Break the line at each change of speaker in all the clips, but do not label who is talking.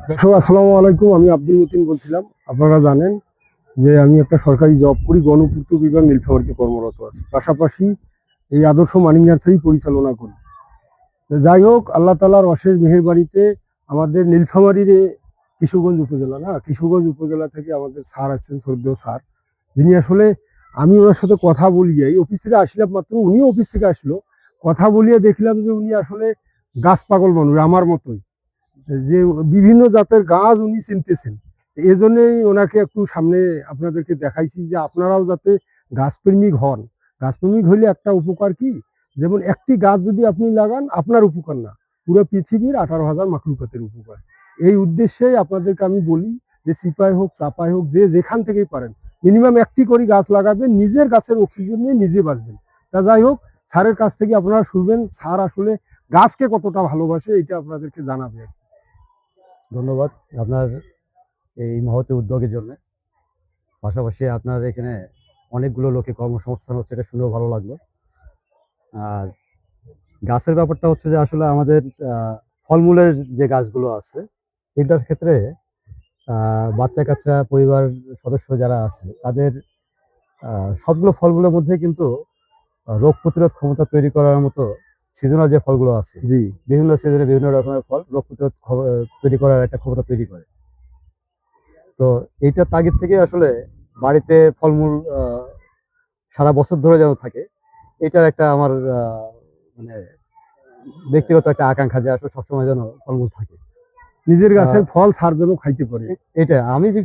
দর্শক আসসালামু আলাইকুম। আমি আব্দুল মতিন বলছিলাম। আপনারা জানেন যে আমি একটা সরকারি জব করি, গণপূর্ত বিভাগ নীলফামারীতে কর্মরত আছি। পাশাপাশি এই আদর্শ মানিক নার্সারি পরিচালনা করি। তো যাই হোক, আল্লাহ তাআলার অশেষ মেহেরবাড়িতে আমাদের নীলফামারীর কিশোরগঞ্জ উপজেলা থেকে আমাদের স্যার আসছেন, শ্রদ্ধেয় স্যার, যিনি আসলে আমি ওনার সাথে কথা বলিয়ে এই অফিস থেকে আসলাম মাত্র, উনিও অফিস থেকে আসলো। কথা বলিয়ে দেখলাম যে উনি আসলে গাছ পাগল মানুষ, আমার মতোই, যে বিভিন্ন জাতের গাছ উনি চিনতেছেন। এজন্যই ওনাকে একটু সামনে আপনাদেরকে দেখাইছি যে আপনারাও যাতে গাছপ্রেমিক হন। গাছপ্রেমিক হইলে একটা উপকার কি, যেমন একটি গাছ যদি আপনি লাগান, আপনার উপকার না, পুরো পৃথিবীর 18,000 মাখলুকাতের উপকার। এই উদ্দেশ্যেই আপনাদেরকে আমি বলি যে সিপাই হোক চাপাই হোক, যে যেখান থেকেই পারেন মিনিমাম একটি করে গাছ লাগাবেন, নিজের গাছের অক্সিজেন নিয়ে নিজে বাঁচবেন। তা যাই হোক, স্যারের কাছ থেকে আপনারা শুনবেন স্যার আসলে গাছকে কতটা ভালোবাসে, এটা আপনাদেরকে জানাবে।
ধন্যবাদ আপনার এই মহৎ উদ্যোগের জন্য। পাশাপাশি আপনার এখানে অনেকগুলো লোকে কর্মসংস্থান হচ্ছে, এটা শুনেও ভালো লাগলো। আর গাছের ব্যাপারটা হচ্ছে যে আসলে আমাদের ফলমূলের যে গাছগুলো আছে এটার ক্ষেত্রে বাচ্চা কাচ্চা পরিবার সদস্য যারা আছে তাদের সবগুলো ফলগুলোর মধ্যে কিন্তু রোগ প্রতিরোধ ক্ষমতা তৈরি করার মতো সিজনাল যে ফলগুলো আছে,
জি,
বিভিন্ন সিজনে বিভিন্ন রকমের ফল রোগ প্রতিরোধ তৈরি করার একটা ক্ষমতা তৈরি করে। তো এইটার তাগিদ থেকে আসলে বাড়িতে ফলমূল সারা বছর ধরে যেন থাকে, এটার একটা আমার মানে ব্যক্তিগত একটা আকাঙ্ক্ষা যে আসলে সবসময় যেন ফলমূল থাকে।
নিজের গাছের ফল ছাড় যেন খাইতে পারে।
এটা আমি যে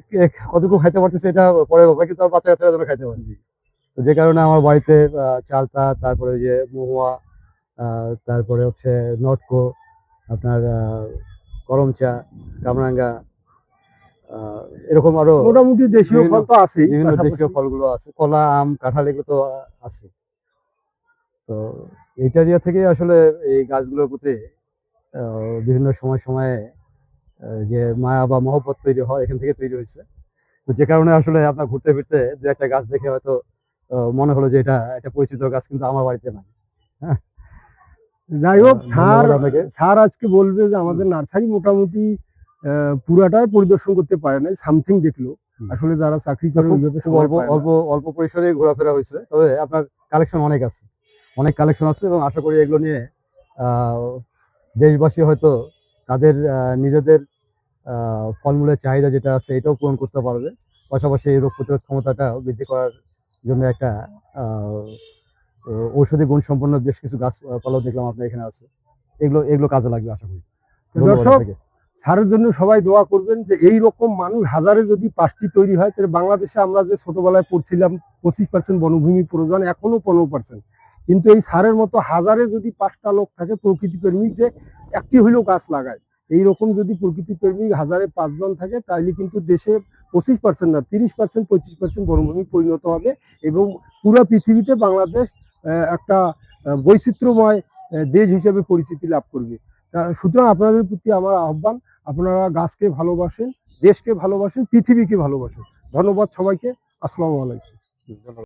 কতটুকু খাইতে পারতেছি এটা পরের ব্যাপার, কিন্তু আমার বাচ্চা কাচ্চারা যেন খাইতে পারে। তো যে কারণে আমার বাড়িতে চালতা, তারপরে যে মহুয়া, তারপরে হচ্ছে নটকো, আপনার করমচা, কামরাঙ্গা, এরকম আরো
মোটামুটি দেশীয় ফল তো আছেই,
বিভিন্ন
পাশাপাশি
দেশীয় ফলগুলো আছে, কলা, আম, কাঁঠাল, এগুলো তো আছে। তো এইটা দিয়ে থেকে আসলে এই গাছগুলোর প্রতি বিভিন্ন সময় সময়ে যে মায়া বা মহব্বত তৈরি হয়, এখান থেকে তৈরি হয়েছে। তো যে কারণে আসলে আপনার ঘুরতে ফিরতে দু একটা গাছ দেখে হয়তো মনে হলো যে এটা একটা পরিচিত গাছ, কিন্তু আমার বাড়িতে নাই। হ্যাঁ,
যাই হোক, স্যার
ধন্যবাদ আপনাকে।
স্যার আজকে বলবে যে আমাদের নার্সারি মোটামুটি পুরাটাই পরিদর্শন করতে পারে নাই, সামথিং দেখলো। আসলে যারা চাকরি করে ওইভাবে
খুব
সময়
অল্প
পায় না।
অল্প অল্প পরিসরে ঘোরাফেরা হয়েছে, তবে আপনার কালেকশন অনেক কালেকশন আছে, এবং আশা করি এগুলো নিয়ে আহ, দেশবাসী হয়তো তাদের নিজেদের ফলমূলের চাহিদা যেটা আছে এটাও পূরণ করতে পারবে। পাশাপাশি এই রোগ প্রতিরোধ ক্ষমতাটা বৃদ্ধি করার জন্য একটা আহ, ঔষধি গুণ সম্পন্ন বেশ কিছু গাছপালাও দেখলাম আপনার এখানে আছে। এগুলো এগুলো কাজে লাগবে আশা করি।
তো
ধন্যবাদ
দর্শক,
আপনাকে।
স্যারের জন্য সবাই দোয়া করবেন যে এই রকম মানুষ হাজারে যদি 5টি তৈরি হয়, তাহলে বাংলাদেশে আমরা যে ছোটবেলায় পড়ছিলাম 25% বনভূমি প্রয়োজন, এখনো 15%। কিন্তু এই স্যারের মতো হাজারে যদি 5টা লোক থাকে প্রকৃতি প্রেমিক, যে একটি হইলেও গাছ লাগায়, এইরকম যদি প্রকৃতি প্রেমিক হাজারে 5 জন থাকে, তাহলে কিন্তু দেশে 25% না, 30%, 35% বনভূমি পরিণত হবে, এবং পুরো পৃথিবীতে বাংলাদেশ একটা বৈচিত্র্যময় দেশ হিসেবে পরিচিতি লাভ করবে। সুতরাং আপনাদের প্রতি আমার আহ্বান, আপনারা গাছকে ভালোবাসেন, দেশকে ভালোবাসেন, পৃথিবীকে ভালোবাসেন। ধন্যবাদ সবাইকে। আসসালামু আলাইকুম।
ধন্যবাদ।